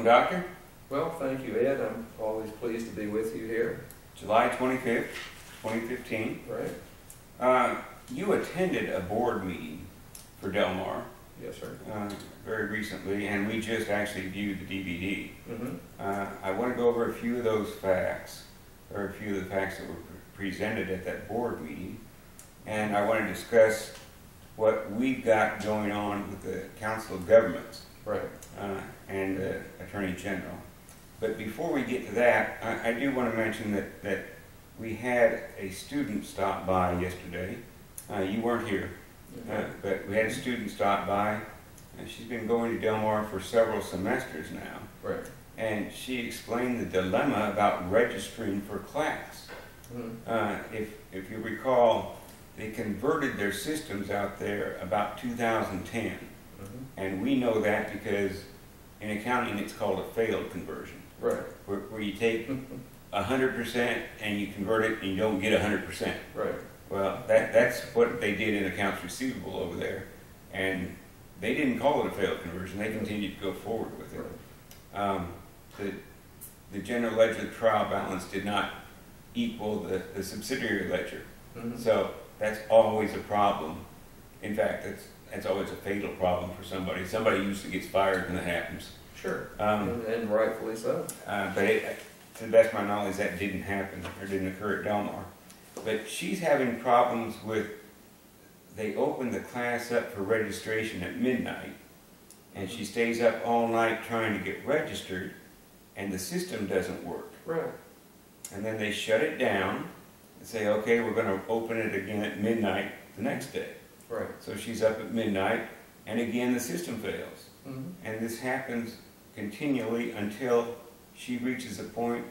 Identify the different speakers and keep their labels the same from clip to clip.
Speaker 1: Doctor.
Speaker 2: Well, thank you, Ed. I'm always pleased to be with you here.
Speaker 1: July 25th, 2015.
Speaker 2: Right.
Speaker 1: You attended a board meeting for Del Mar
Speaker 2: Yes, sir.
Speaker 1: very recently, and we just actually viewed the DVD.
Speaker 2: Mm-hmm.
Speaker 1: I want to go over a few of those facts, or a few of the facts that were presented at that board meeting, and I want to discuss what we've got going on with the Council of Governments.
Speaker 2: Right.
Speaker 1: And Attorney General. But before we get to that, I do want to mention that we had a student stop by yesterday. You weren't here, but we had a student stop by. She's been going to Del Mar for several semesters now.
Speaker 2: Right.
Speaker 1: And she explained the dilemma about registering for class.
Speaker 2: Mm-hmm.
Speaker 1: If you recall, they converted their systems out there about 2010.
Speaker 2: Mm-hmm.
Speaker 1: And we know that because in accounting it's called a failed conversion.
Speaker 2: Right.
Speaker 1: Where you take 100% and you convert it and you don't get 100%.
Speaker 2: Right.
Speaker 1: Well, that's what they did in accounts receivable over there. And they didn't call it a failed conversion. They continued to go forward with it.
Speaker 2: Right.
Speaker 1: The general ledger trial balance did not equal the subsidiary ledger.
Speaker 2: Mm-hmm.
Speaker 1: So that's always a problem. In fact, that's always a fatal problem for somebody. Somebody usually gets fired when that happens.
Speaker 2: Sure. And rightfully so.
Speaker 1: But to the best of my knowledge, that didn't happen or didn't occur at Del Mar. But she's having problems with, they open the class up for registration at midnight, and she stays up all night trying to get registered, and the system doesn't work.
Speaker 2: Right.
Speaker 1: And then they shut it down and say, okay, we're going to open it again at midnight the next day.
Speaker 2: Right.
Speaker 1: So she's up at midnight, and again the system fails.
Speaker 2: Mm-hmm.
Speaker 1: And this happens continually until she reaches a point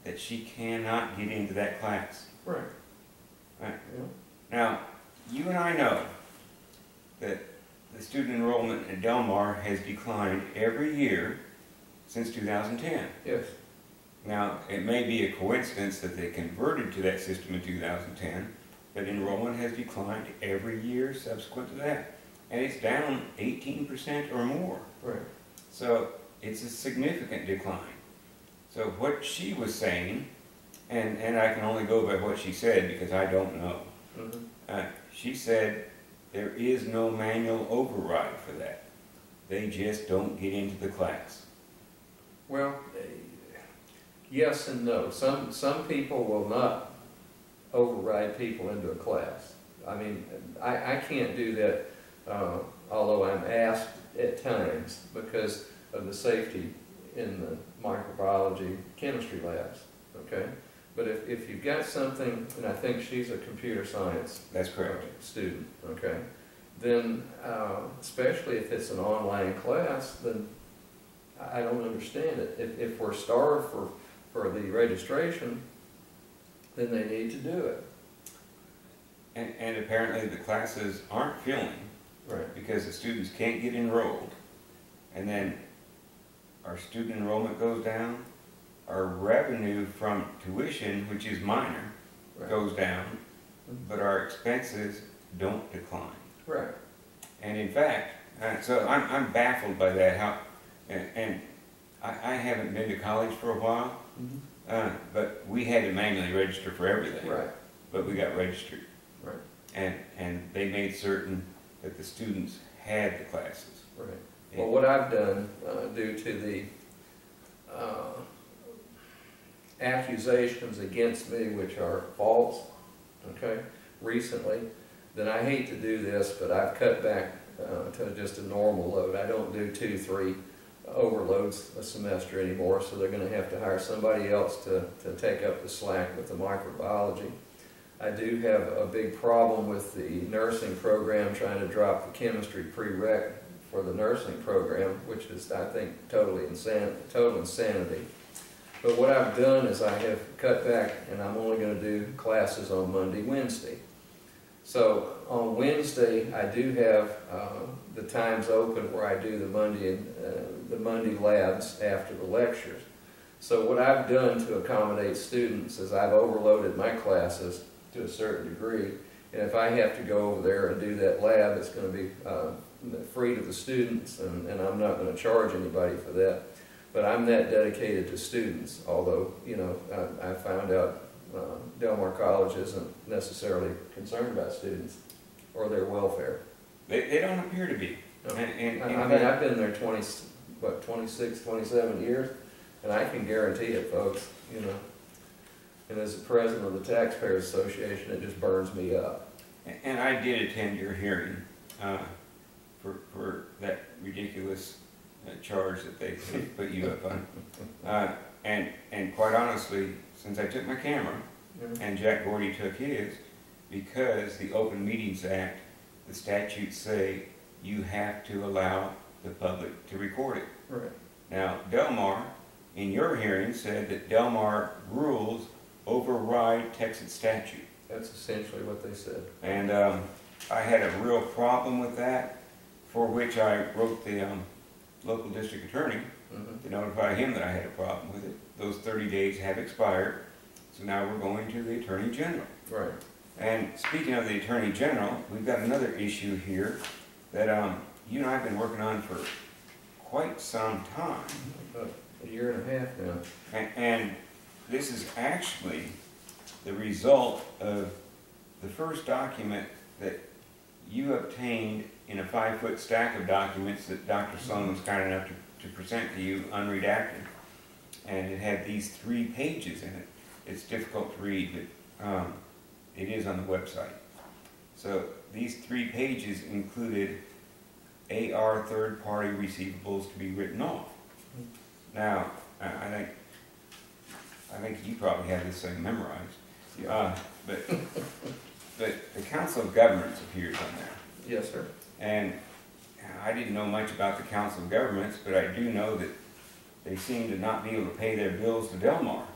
Speaker 1: that she cannot get into that class.
Speaker 2: Right.
Speaker 1: Right.
Speaker 2: Yeah.
Speaker 1: Now, you and I know that the student enrollment at Del Mar has declined every year since 2010.
Speaker 2: Yes.
Speaker 1: Now, it may be a coincidence that they converted to that system in 2010, but enrollment has declined every year subsequent to that. And it's down 18% or more.
Speaker 2: Right.
Speaker 1: So it's a significant decline. So what she was saying, and I can only go by what she said because I don't know.
Speaker 2: Mm-hmm.
Speaker 1: She said there is no manual override for that. They just don't get into the class.
Speaker 2: Well, yes and no. Some people will not override people into a class. I mean, I can't do that, although I'm asked at times because of the safety in the microbiology chemistry labs, okay? But if you've got something, and I think she's a computer science
Speaker 1: That's correct.
Speaker 2: Student, okay, then especially if it's an online class, then I don't understand it. If we're starved for the registration, then they need to do it.
Speaker 1: And apparently the classes aren't filling.
Speaker 2: Right.
Speaker 1: Because the students can't get enrolled. And then our student enrollment goes down, our revenue from tuition, which is minor,
Speaker 2: Right.
Speaker 1: goes down, but our expenses don't decline.
Speaker 2: Right.
Speaker 1: And in fact, so I'm baffled by that. And I haven't been to college for a while,
Speaker 2: Mm-hmm.
Speaker 1: but we had to manually register for everything.
Speaker 2: Right.
Speaker 1: But we got registered.
Speaker 2: Right.
Speaker 1: And they made certain that the students had the classes.
Speaker 2: Right. Well, what I've done, due to the accusations against me, which are false, okay, recently, then I hate to do this, but I've cut back to just a normal load. I don't do 2-3 overloads a semester anymore, so they're going to have to hire somebody else to take up the slack with the microbiology. I do have a big problem with the nursing program trying to drop the chemistry prereq for the nursing program, which is, I think, total insanity. But what I've done is I have cut back, and I'm only going to do classes on Monday, Wednesday. So on Wednesday, I do have the times open where I do the Monday labs after the lectures. So what I've done to accommodate students is I've overloaded my classes to a certain degree, and if I have to go over there and do that lab, it's going to be free to the students, and I'm not going to charge anybody for that. But I'm that dedicated to students, although, you know, I found out Del Mar College isn't necessarily concerned about students or their welfare.
Speaker 1: They don't appear to be.
Speaker 2: No.
Speaker 1: And
Speaker 2: I mean, I've been there 26, 27 years, and I can guarantee it, folks, you know. And as the president of the Taxpayers Association, it just burns me up.
Speaker 1: And I did attend your hearing for that ridiculous charge that they put you up on. And quite honestly, since I took my camera, and Jack Gordy took his, because the Open Meetings Act, the statutes say you have to allow the public to record it.
Speaker 2: Right.
Speaker 1: Now, Del Mar, in your hearing, said that Del Mar rules override Texas statute.
Speaker 2: That's essentially what they said.
Speaker 1: And I had a real problem with that, for which I wrote the local district attorney to notify him that I had a problem with it. Those 30 days have expired, so now we're going to the Attorney General.
Speaker 2: Right.
Speaker 1: And speaking of the Attorney General, we've got another issue here that you and I have been working on for quite some time.
Speaker 2: About a year and a half now.
Speaker 1: And this is actually the result of the first document that you obtained in a 5-foot stack of documents that Dr. Sloan was kind enough to present to you unredacted. And it had these 3 pages in it. It's difficult to read, but it is on the website. So these 3 pages included AR third-party receivables to be written off. Now, I think you probably have this thing memorized. But the Council of Governments appears on there.
Speaker 2: Yes, sir.
Speaker 1: And I didn't know much about the Council of Governments, but I do know that they seem to not be able to pay their bills to Del Mar.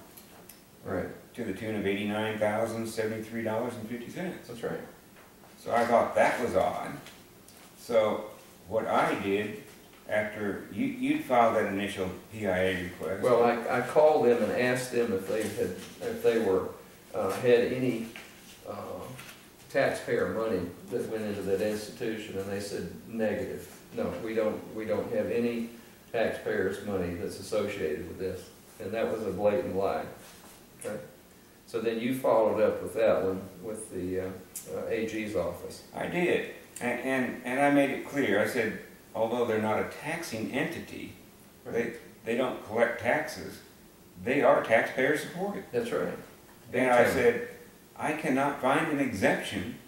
Speaker 2: Right.
Speaker 1: To the tune of $89,073.50.
Speaker 2: That's right.
Speaker 1: So I thought that was odd. So what I did after you'd filed that initial PIA request.
Speaker 2: Well, I called them and asked them if they had any taxpayer money that went into that institution, and they said negative. No, we don't have any taxpayers' money that's associated with this, and that was a blatant lie. Okay. So then you followed up with that one with the AG's office.
Speaker 1: I did, and I made it clear. I said, although they're not a taxing entity,
Speaker 2: Right.
Speaker 1: they don't collect taxes. They are taxpayer supported.
Speaker 2: That's right.
Speaker 1: And I said, I cannot find an exemption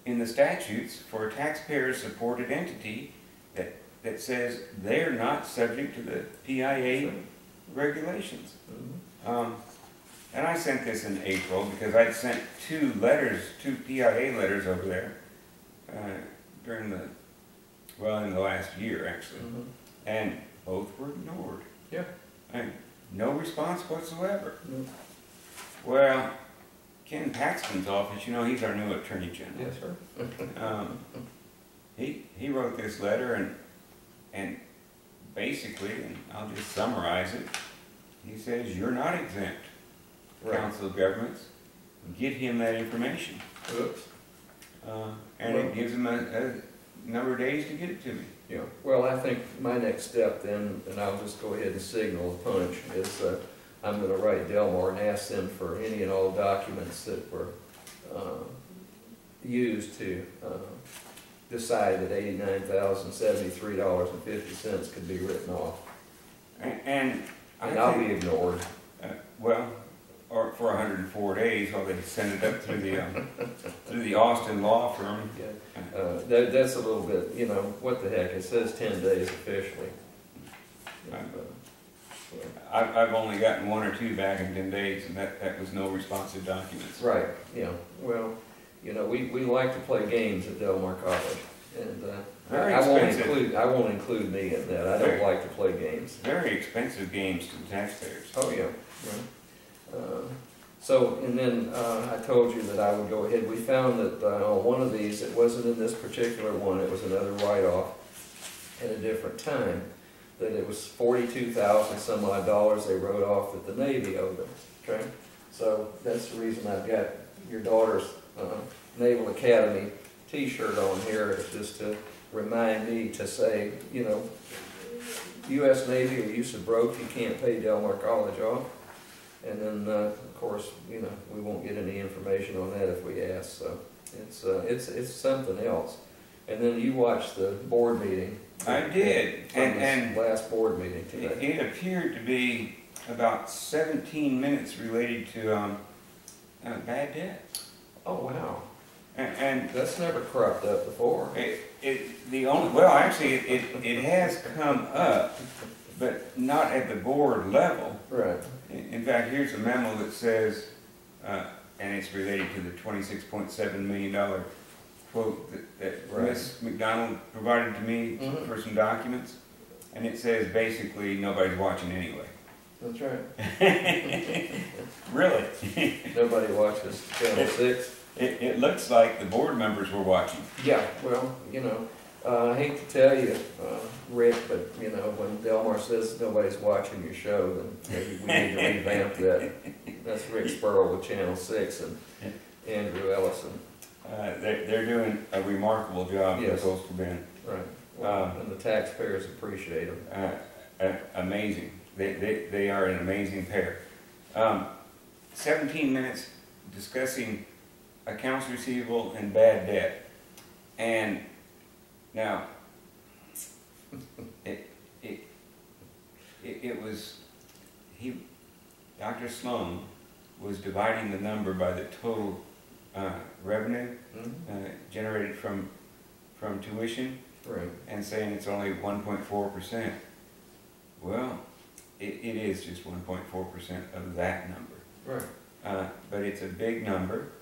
Speaker 1: in the statutes for a taxpayer supported entity that says they're not subject to the PIA regulations. And I sent this in April because I'd sent 2 PIA letters over there in the last year actually, and both were ignored.
Speaker 2: Yeah.
Speaker 1: And no response whatsoever.
Speaker 2: Well,
Speaker 1: Well, Ken Paxton's office, you know, he's our new Attorney General.
Speaker 2: yes, sir.
Speaker 1: He wrote this letter and basically, and I'll just summarize it, he says, you're not exempt,
Speaker 2: Right.
Speaker 1: Council of Governments. Get him that information.
Speaker 2: Oops.
Speaker 1: And it gives him a number of days to get it to me.
Speaker 2: Yeah. Well, I think my next step then, and I'll just go ahead and signal the punch, is I'm going to write Del Mar and ask them for any and all documents that were used to decide that $89,073.50 could be written off.
Speaker 1: And
Speaker 2: I'll be ignored.
Speaker 1: Well, or for 104 days while they send it up through the Austin law firm.
Speaker 2: Yeah. That's a little bit, you know, what the heck, it says 10 days officially.
Speaker 1: I've only gotten 1 or 2 back in 10 days, and that was no responsive documents.
Speaker 2: Right, yeah, well, you know, we like to play games at Del Mar College, and
Speaker 1: Very
Speaker 2: I won't include me in that. I don't like to play games.
Speaker 1: Very expensive games to the taxpayers.
Speaker 2: Oh, yeah. So, and then I told you that I would go ahead. We found that on one of these, it wasn't in this particular one, it was another write-off at a different time, that it was $42,000 some odd dollars they wrote off that the Navy owed them. Okay? So that's the reason I've got your daughter's Naval Academy t-shirt on here, is just to remind me to say, you know, U.S. Navy or use of broke, you can't pay Del Mar College off. And then, of course, you know, we won't get any information on that if we ask, so it's something else. And then you watched the board meeting.
Speaker 1: I did, and
Speaker 2: last board meeting today.
Speaker 1: It appeared to be about 17 minutes related to bad debt.
Speaker 2: Oh, wow.
Speaker 1: And
Speaker 2: that's never cropped up before.
Speaker 1: Actually, it has come up, but not at the board level.
Speaker 2: Right.
Speaker 1: In fact, here's a memo that says, and it's related to the $26.7 million quote that Ms. McDonald provided to me for some documents, and it says basically nobody's watching anyway.
Speaker 2: That's right.
Speaker 1: Really?
Speaker 2: Nobody watches Channel 6?
Speaker 1: It looks like the board members were watching.
Speaker 2: Yeah, well, you know, I hate to tell you, Rick, but, you know, when Del Mar says nobody's watching your show, then maybe we need to revamp that. That's Rick Spurl with Channel 6 and Andrew Ellison.
Speaker 1: They're doing a remarkable job in Coastal Bend.
Speaker 2: Right. Well, and the taxpayers appreciate them.
Speaker 1: Amazing. They are an amazing pair. 17 minutes discussing accounts receivable and bad debt. And now, Dr. Sloan was dividing the number by the total revenue generated from tuition,
Speaker 2: right,
Speaker 1: and saying it's only 1.4%. Well, it is just 1.4% of that number.
Speaker 2: Right.
Speaker 1: But it's a big number,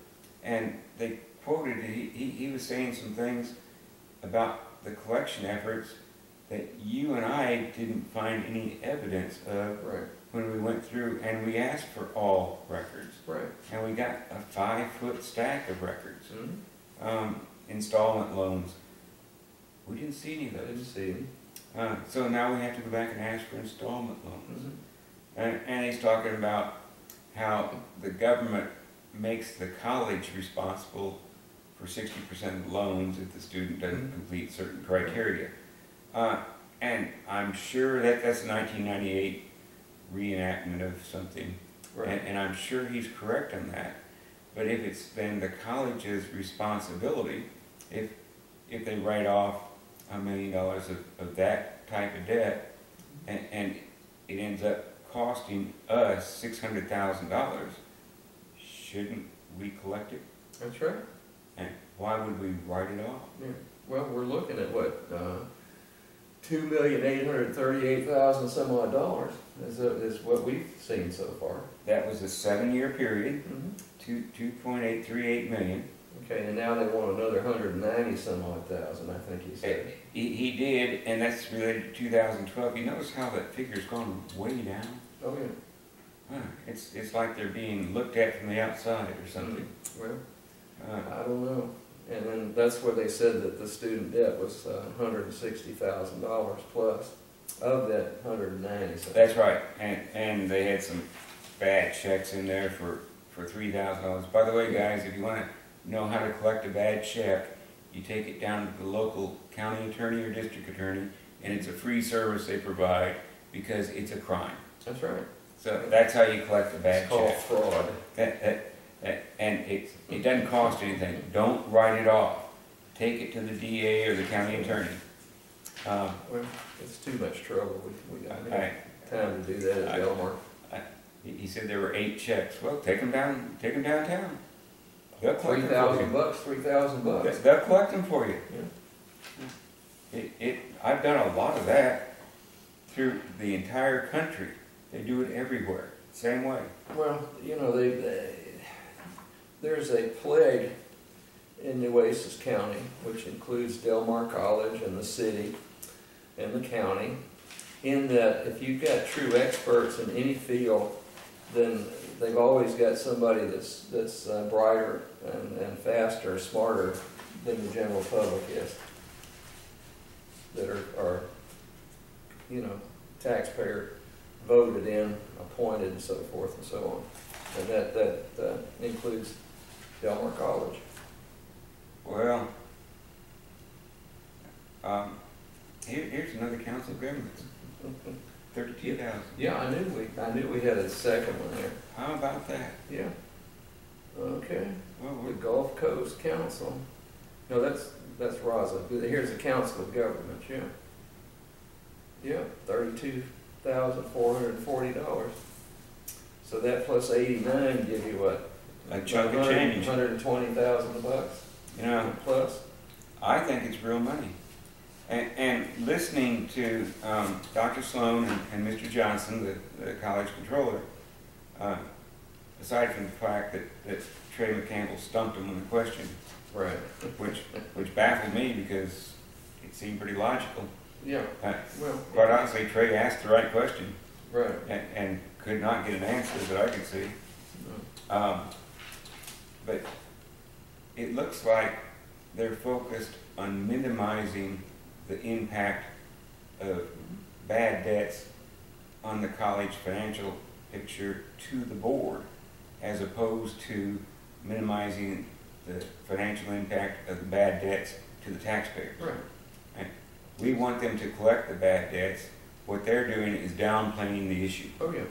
Speaker 1: and they quoted, he was saying some things about the collection efforts that you and I didn't find any evidence of when we went through, and we asked for all records.
Speaker 2: Right.
Speaker 1: And we got a 5-foot stack of records. Installment loans. We didn't see any of those.
Speaker 2: I didn't see them.
Speaker 1: So now we have to go back and ask for installment loans. And he's talking about how the government makes the college responsible for 60% of the loans if the student doesn't complete certain criteria. And I'm sure that's a 1998 reenactment of something, and I'm sure he's correct on that. But if it's then the college's responsibility, if they write off $1 million of that type of debt, and it ends up costing us $600,000, shouldn't we collect it?
Speaker 2: That's right.
Speaker 1: And why would we write it off?
Speaker 2: Yeah. Well, we're looking at what, $2,838,000 some odd dollars is what we've seen so far.
Speaker 1: That was a 7-year period, 2.838 million.
Speaker 2: Okay, and now they want another 190 some odd thousand, I think he said.
Speaker 1: He did, and that's related to 2012. You notice how that figure's gone way down?
Speaker 2: Oh, yeah.
Speaker 1: It's like they're being looked at from the outside or something.
Speaker 2: Well, I don't know. And then that's where they said that the student debt was $160,000 plus of that 190.
Speaker 1: That's right, and they had some bad checks in there for $3,000. By the way, guys, if you want to know how to collect a bad check, you take it down to the local county attorney or district attorney, and it's a free service they provide because it's a crime.
Speaker 2: That's right.
Speaker 1: So that's how you collect a bad check.
Speaker 2: It's called fraud.
Speaker 1: And it doesn't cost anything. Don't write it off. Take it to the DA or the county attorney.
Speaker 2: Well, it's too much trouble. We don't have time to do that at Del Mar.
Speaker 1: He said there were 8 checks. Well, take them downtown. They'll collect
Speaker 2: $3,000 bucks. $3,000.
Speaker 1: They'll collect them for you.
Speaker 2: Yeah.
Speaker 1: I've done a lot of that through the entire country. They do it everywhere. Same way.
Speaker 2: Well, you know, there's a plague in Nueces County, which includes Del Mar College and the city and the county, in that if you've got true experts in any field, then they've always got somebody that's brighter and faster, smarter than the general public is, that are you know, taxpayer voted in, appointed, and so forth and so on. And that includes Del Mar College.
Speaker 1: Well, here's another council of governments. 32,000.
Speaker 2: Yeah, I knew we had a second one there.
Speaker 1: How about that?
Speaker 2: Yeah. Okay.
Speaker 1: Well,
Speaker 2: The Gulf Coast Council. No, that's RASA. Here's the Council of Governments, yeah. Yeah, $32,440. So that plus 89 give you what?
Speaker 1: a chunk of change.
Speaker 2: $120,000
Speaker 1: You know,
Speaker 2: plus.
Speaker 1: I think it's real money. And listening to Dr. Sloan and Mr. Johnson, the college controller, aside from the fact that Trey McCampbell stumped him on the question,
Speaker 2: Right.
Speaker 1: which baffled me because it seemed pretty logical.
Speaker 2: Yeah. Well.
Speaker 1: Quite honestly, Trey asked the right question
Speaker 2: Right.
Speaker 1: and could not get an answer that I could see. But it looks like they're focused on minimizing the impact of bad debts on the college financial picture to the board, as opposed to minimizing the financial impact of the bad debts to the taxpayers.
Speaker 2: Right.
Speaker 1: And we want them to collect the bad debts. What they're doing is downplaying the issue.
Speaker 2: Oh, yeah.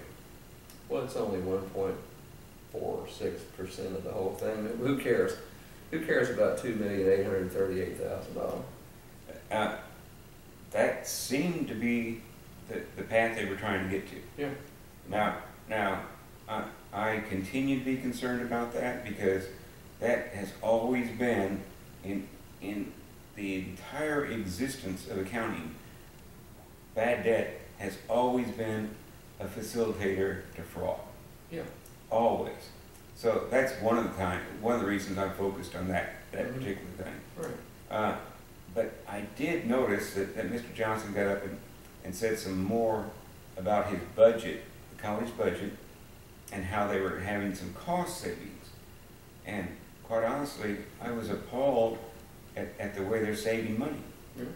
Speaker 2: Well, it's only 1.46% of the whole thing. Who cares? Who cares about $2,838,000?
Speaker 1: That seemed to be the path they were trying to get to.
Speaker 2: Yeah.
Speaker 1: Now, I continue to be concerned about that because that has always been in the entire existence of accounting. Bad debt has always been a facilitator to fraud.
Speaker 2: Yeah.
Speaker 1: Always. So that's one of the reasons I focused on that particular thing.
Speaker 2: Right.
Speaker 1: But I did notice that Mr. Johnson got up and said some more about his budget, the college budget, and how they were having some cost savings. And quite honestly, I was appalled at the way they're saving money.
Speaker 2: Yeah.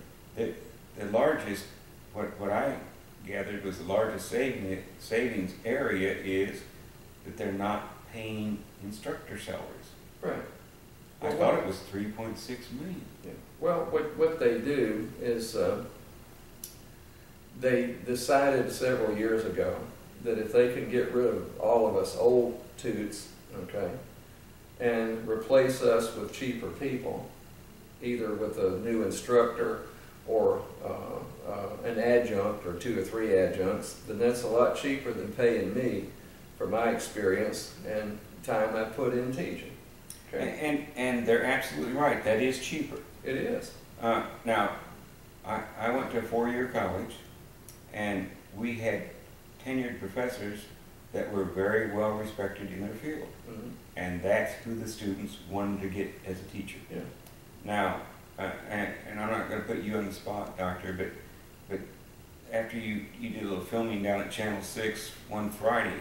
Speaker 1: The largest, what I gathered was the largest savings area is that they're not paying instructor salaries.
Speaker 2: Right.
Speaker 1: I thought it was 3.6 million.
Speaker 2: Yeah. Well, what they do is they decided several years ago that if they could get rid of all of us old toots, okay, and replace us with cheaper people, either with a new instructor or an adjunct or 2 or 3 adjuncts, then that's a lot cheaper than paying me for my experience and time I put in teaching. Okay.
Speaker 1: And they're absolutely right. That is cheaper.
Speaker 2: It is.
Speaker 1: Now, I went to a 4-year college, and we had tenured professors that were very well respected in their field.
Speaker 2: Mm-hmm.
Speaker 1: And that's who the students wanted to get as a teacher.
Speaker 2: Yeah.
Speaker 1: Now, and I'm not going to put you on the spot, Doctor, but after you did a little filming down at Channel 6 one Friday,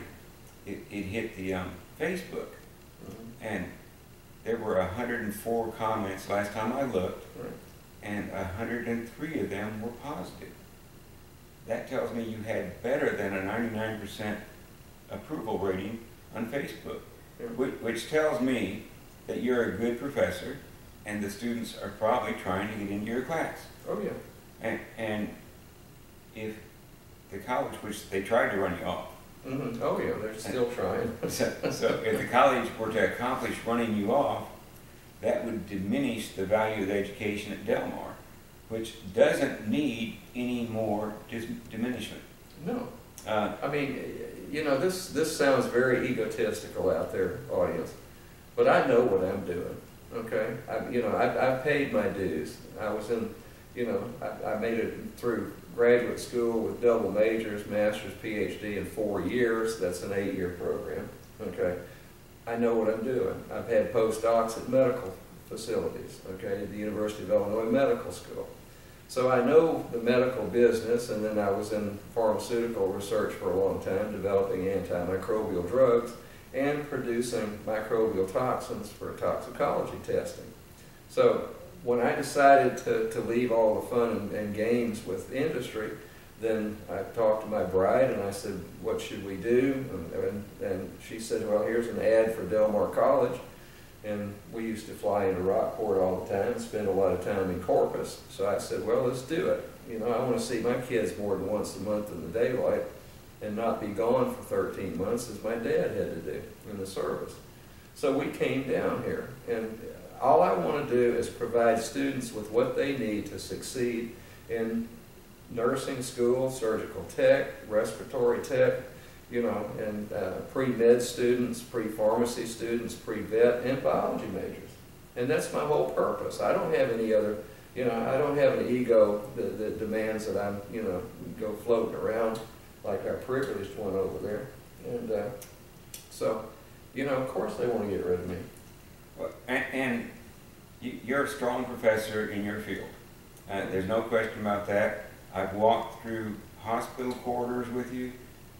Speaker 1: it hit the Facebook, and there were 104 comments last time I looked,
Speaker 2: Right.
Speaker 1: and 103 of them were positive. That tells me you had better than a 99% approval rating on Facebook,
Speaker 2: Yeah.
Speaker 1: which tells me that you're a good professor, and the students are probably trying to get into your class.
Speaker 2: Oh, yeah.
Speaker 1: And if the college, which they tried to run you off,
Speaker 2: Mm-hmm. Oh, yeah, they're still trying.
Speaker 1: so if the college were to accomplish running you off, that would diminish the value of the education at Del Mar, which doesn't need any more diminishment.
Speaker 2: No. I mean, you know, this sounds very egotistical out there, audience, but I know what I'm doing, okay? I've paid my dues. I was in, I made it through graduate school with double majors, master's, PhD in 4 years. That's an 8-year program, okay? I know what I'm doing. I've had postdocs at medical facilities, okay, at the University of Illinois Medical School. So I know the medical business, and then I was in pharmaceutical research for a long time, developing antimicrobial drugs and producing microbial toxins for toxicology testing. So when I decided to leave all the fun and games with industry, then I talked to my bride and I said, what should we do? And she said, well, here's an ad for Del Mar College. And we used to fly into Rockport all the time and spend a lot of time in Corpus. So I said, well, let's do it. you know, I want to see my kids more than once a month in the daylight and not be gone for 13 months as my dad had to do in the service. So we came down here, and all I want to do is provide students with what they need to succeed in nursing school, surgical tech, respiratory tech, you know, and pre-med students, pre-pharmacy students, pre-vet, and biology majors. And that's my whole purpose. I don't have any other, you know, I don't have an ego that demands that I'm, you know, go floating around like our privileged one over there. And so, you know, of course they want to get rid of me.
Speaker 1: Well, and you're a strong professor in your field. There's no question about that. I've walked through hospital corridors with you.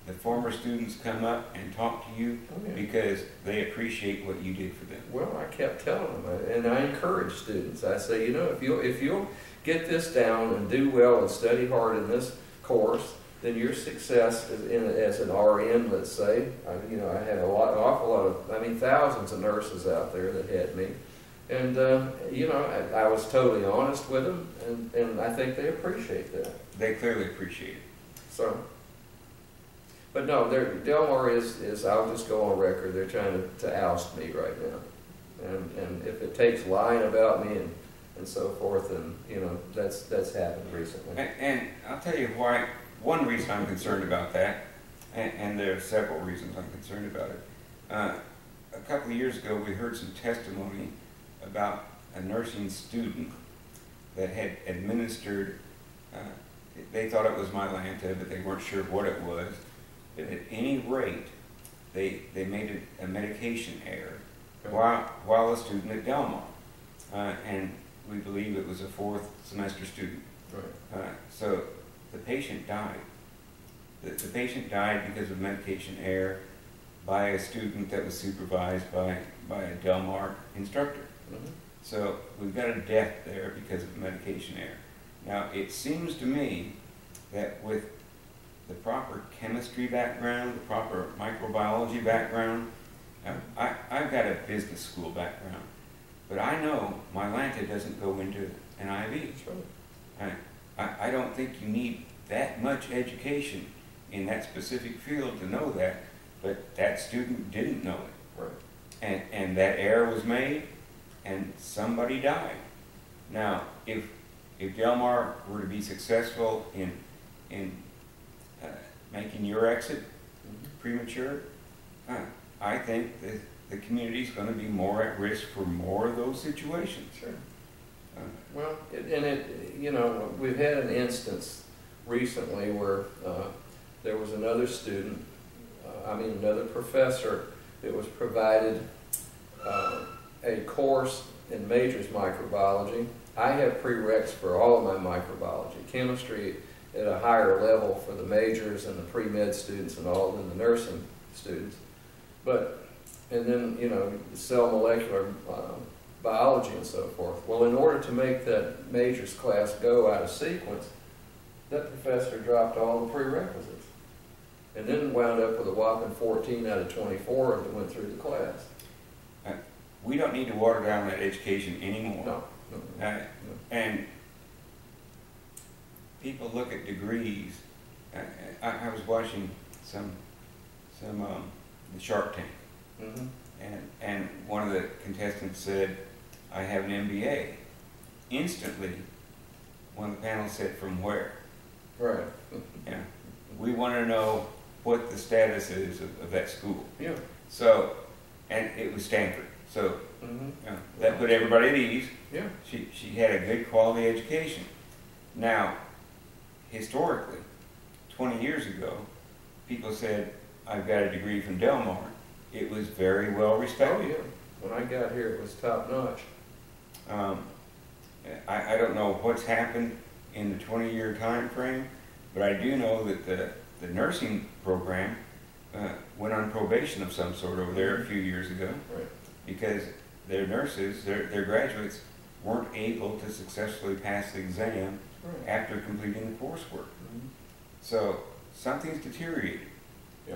Speaker 1: The former students come up and talk to you because they appreciate what you did for them.
Speaker 2: Well, I kept telling them, and I encourage students. I say, you know, if you'll get this down and do well and study hard in this course, then your success as an RN, let's say, you know, I had an awful lot of, I mean, thousands of nurses out there that had me. And, you know, I was totally honest with them, and I think they appreciate that.
Speaker 1: They clearly appreciate it.
Speaker 2: So, but no, Del Mar is, I'll just go on record, they're trying to oust me right now. And if it takes lying about me and so forth, and, you know, that's happened recently.
Speaker 1: And I'll tell you why, one reason I'm concerned about that, and there are several reasons I'm concerned about it. A couple of years ago, we heard some testimony about a nursing student that had administered, they thought it was Mylanta, but they weren't sure what it was. But at any rate, they made a medication error while a student at Del Mar. And we believe it was a fourth semester student.
Speaker 2: Right.
Speaker 1: So the patient died. The patient died because of medication error by a student that was supervised by a Del Mar instructor.
Speaker 2: Mm-hmm.
Speaker 1: So we've got a death there because of medication error. Now, it seems to me that with the proper chemistry background, the proper microbiology background, I've got a business school background, but I know Mylanta doesn't go into an IV.
Speaker 2: Right.
Speaker 1: I don't think you need that much education in that specific field to know that, but that student didn't know it.
Speaker 2: Right.
Speaker 1: And that error was made, and somebody died. Now, if Del Mar were to be successful in making your exit premature, I think that the community is going to be more at risk for more of those situations.
Speaker 2: Sure. Well, you know, we've had an instance recently where there was another student, another professor that was provided a course in majors microbiology. I have prereqs for all of my microbiology, chemistry at a higher level for the majors and the pre-med students and all than the nursing students. And then, you know, cell molecular biology and so forth. Well, in order to make that majors class go out of sequence, that professor dropped all the prerequisites and then wound up with a whopping 14 out of 24 that went through the class.
Speaker 1: We don't need to water down that education anymore.
Speaker 2: No.
Speaker 1: And people look at degrees. I was watching some the Shark Tank,
Speaker 2: Mm-hmm.
Speaker 1: and one of the contestants said, "I have an MBA." Instantly, one of the panel said, "From where?"
Speaker 2: Right.
Speaker 1: Yeah, we want to know what the status is of that school.
Speaker 2: Yeah.
Speaker 1: So, and it was Stanford. So,
Speaker 2: Mm-hmm.
Speaker 1: that put everybody at ease.
Speaker 2: Yeah.
Speaker 1: She had a good quality education. Now, historically, 20 years ago, people said, "I've got a degree from Del Mar." It was very well
Speaker 2: Oh
Speaker 1: respected.
Speaker 2: yeah. When I got here, it was top notch.
Speaker 1: I don't know what's happened in the 20-year time frame, but I do know that the nursing program went on probation of some sort over there a few years ago.
Speaker 2: Right.
Speaker 1: Because their nurses, their graduates, weren't able to successfully pass the exam
Speaker 2: Right.
Speaker 1: after completing the coursework.
Speaker 2: Mm-hmm.
Speaker 1: So something's deteriorated.
Speaker 2: Yeah.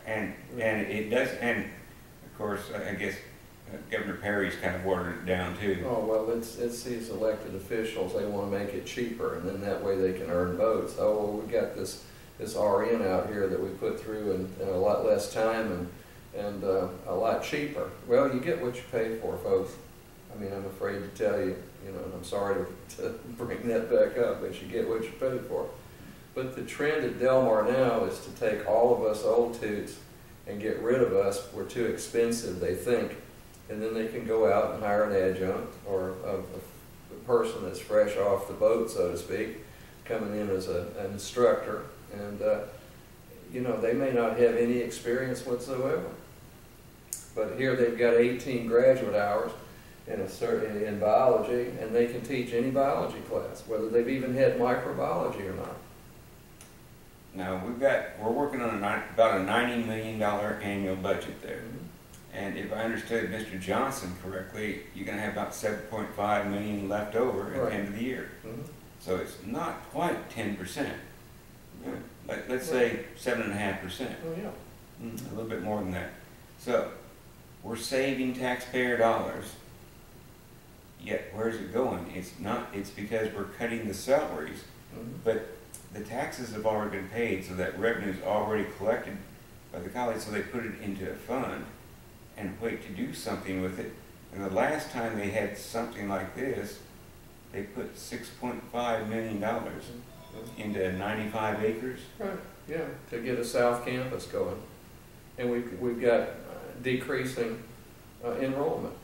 Speaker 1: And it does, and of course, I guess Governor Perry's kind of watered it down too.
Speaker 2: Oh, well, it's these elected officials, they want to make it cheaper, and then that way they can earn votes. Oh, well, we got this RN out here that we put through in a lot less time and a lot cheaper. Well, you get what you pay for, folks. I mean, I'm afraid to tell you, you know, and I'm sorry to bring that back up, but you get what you pay for. But the trend at Delmar now is to take all of us old toots and get rid of us. We're too expensive, they think. And then they can go out and hire an adjunct or a person that's fresh off the boat, so to speak, coming in as an instructor. And, you know, they may not have any experience whatsoever. But here they've got 18 graduate hours in biology, and they can teach any biology class, whether they've even had microbiology or not.
Speaker 1: Now, we're working on about a $90 million annual budget there.
Speaker 2: Mm-hmm.
Speaker 1: And if I understood Mr. Johnson correctly, you're going to have about $7.5 million left over at the end of the year.
Speaker 2: Mm-hmm.
Speaker 1: So it's not quite 10%. Let's say 7.5%.
Speaker 2: Oh, yeah.
Speaker 1: A little bit more than that. So we're saving taxpayer dollars, yet where's it going? It's because we're cutting the salaries, but the taxes have already been paid, so that revenue is already collected by the college, so they put it into a fund and wait to do something with it. And the last time they had something like this, they put $6.5 million into 95 acres.
Speaker 2: Right, yeah, to get a south campus going. And we've got decreasing enrollment.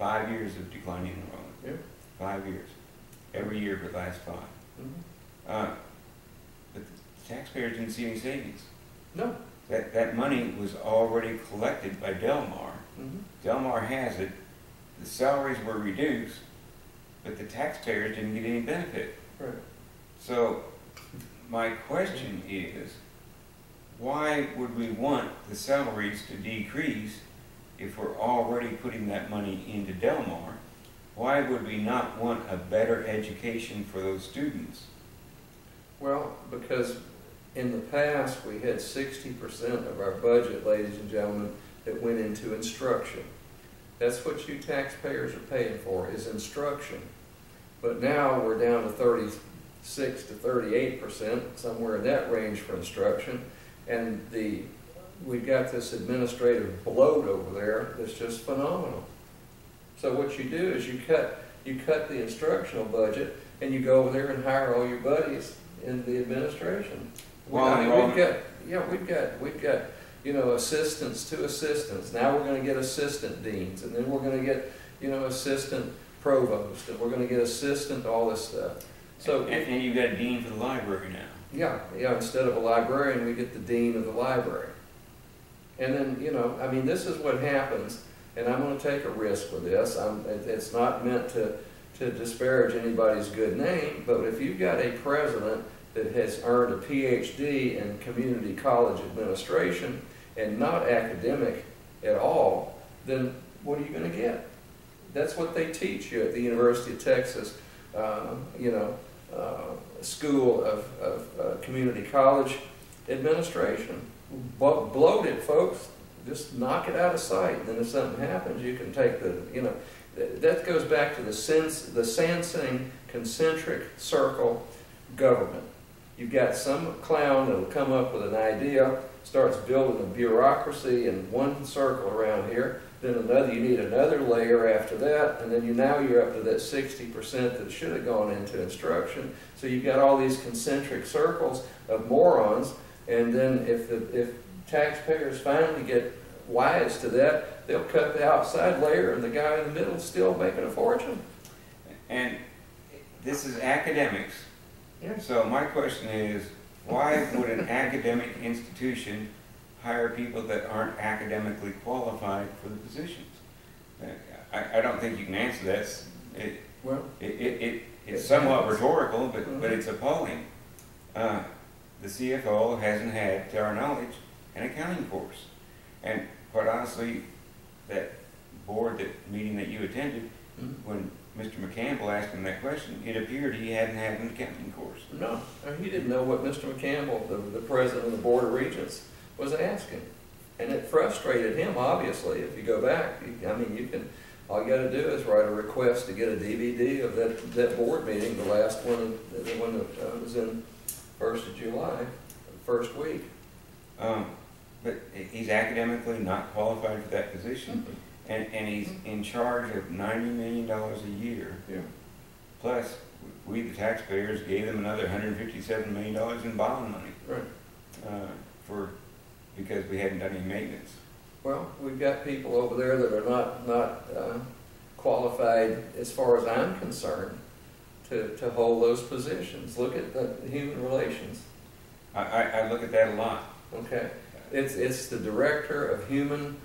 Speaker 1: 5 years of declining enrollment.
Speaker 2: Yeah.
Speaker 1: 5 years. Every year for the last 5.
Speaker 2: Mm-hmm.
Speaker 1: But the taxpayers didn't see any savings.
Speaker 2: No.
Speaker 1: That money was already collected by Delmar.
Speaker 2: Mm-hmm.
Speaker 1: Delmar has it. The salaries were reduced, but the taxpayers didn't get any benefit.
Speaker 2: Right.
Speaker 1: So my question is, why would we want the salaries to decrease if we're already putting that money into Delmar? Why would we not want a better education for those students?
Speaker 2: Well, because in the past we had 60% of our budget, ladies and gentlemen, that went into instruction. That's what you taxpayers are paying for, is instruction. But now we're down to 36 to 38%, somewhere in that range for instruction. And we've got this administrative bloat over there that's just phenomenal. So what you do is you cut the instructional budget and you go over there and hire all your buddies in the administration. We've got you know, assistants to assistants. Now we're going to get assistant deans, and then we're going to get, you know, assistant provost, and we're going to get assistant all this stuff. So
Speaker 1: and you've got a dean for the library now.
Speaker 2: Yeah. Instead of a librarian, we get the dean of the library. And then, you know, I mean, this is what happens, and I'm going to take a risk with this. It's not meant to disparage anybody's good name, but if you've got a president that has earned a PhD in community college administration and not academic at all, then what are you going to get? That's what they teach you at the University of Texas, School of Community College Administration. Bloated, folks. Just knock it out of sight. And then if something happens, you can take that goes back to the Sansing concentric circle government. You've got some clown that'll come up with an idea, starts building a bureaucracy in one circle around here, then you need another layer after that, and then now you're up to that 60% that should have gone into instruction. So you've got all these concentric circles of morons, and then if taxpayers finally get wise to that, they'll cut the outside layer, and the guy in the middle is still making a fortune.
Speaker 1: And this is academics.
Speaker 2: Yeah.
Speaker 1: So my question is, why would an academic institution hire people that aren't academically qualified for the positions? I don't think you can answer that. It's somewhat rhetorical, but it's appalling. The CFO hasn't had, to our knowledge, an accounting course. And quite honestly, that meeting that you attended, when Mr. McCampbell asked him that question, it appeared he hadn't had an accounting course.
Speaker 2: No, he didn't know what Mr. McCampbell, the president of the Board of Regents, was asking. And it frustrated him, obviously. If you go back, I mean, you can, all you gotta do is write a request to get a DVD of that board meeting, the last one, the one that was in 1st of July, the first week.
Speaker 1: But he's academically not qualified for that position, and he's in charge of $90 million a year.
Speaker 2: Yeah.
Speaker 1: Plus, we the taxpayers gave them another $157 million in bond money.
Speaker 2: Right.
Speaker 1: Because we hadn't done any maintenance.
Speaker 2: Well, we've got people over there that are not qualified, as far as I'm concerned, to hold those positions. Look at the human relations.
Speaker 1: I look at that a lot.
Speaker 2: Okay. It's the director of human...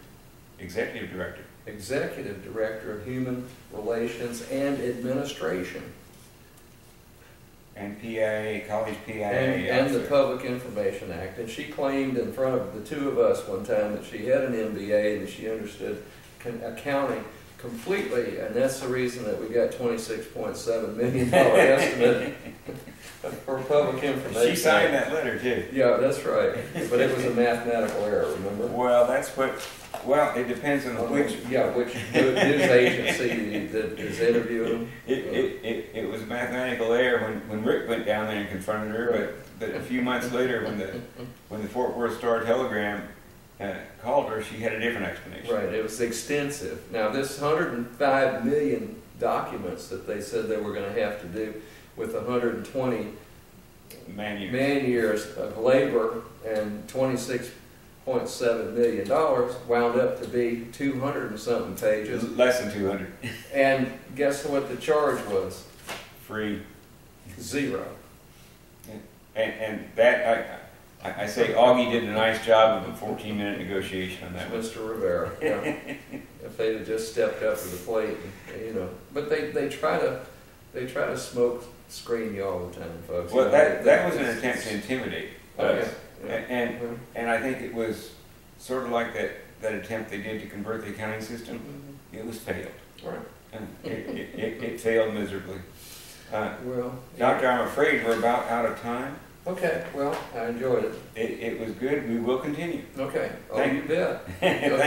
Speaker 1: Executive director.
Speaker 2: Executive director of human relations and administration.
Speaker 1: And PIA, college PIA.
Speaker 2: And the Public Information Act. And she claimed in front of the two of us one time that she had an MBA and that she understood accounting completely, and that's the reason that we got $26.7 million estimate for public information.
Speaker 1: She signed that letter too.
Speaker 2: Yeah, that's right. But it was a mathematical error, remember?
Speaker 1: Well, it depends on which
Speaker 2: news agency that is interviewing them.
Speaker 1: It was a mathematical error when Rick went down there and confronted her, but a few months later when the Fort Worth Star-Telegram called her, she had a different explanation.
Speaker 2: Right, it was extensive. Now this 105 million documents that they said they were going to have to do with 120 man years of labor and $26.7 million wound up to be 200 and something pages.
Speaker 1: Less than 200.
Speaker 2: And guess what the charge was?
Speaker 1: Free.
Speaker 2: 0.
Speaker 1: And that, I say Augie did a nice job of a 14-minute negotiation on that.
Speaker 2: Mr. Rivera, yeah. If they'd have just stepped up to the plate, But they try to smoke screen you all the time, folks.
Speaker 1: Well, that was an attempt to intimidate us.
Speaker 2: Yeah.
Speaker 1: And I think it was sort of like that attempt they did to convert the accounting system. It was failed.
Speaker 2: Right.
Speaker 1: And it failed miserably.
Speaker 2: Well,
Speaker 1: Doctor, I'm afraid we're about out of time.
Speaker 2: Okay, well, I enjoyed it.
Speaker 1: It was good. We will continue.
Speaker 2: Okay. Oh, you bet.
Speaker 1: Thank you.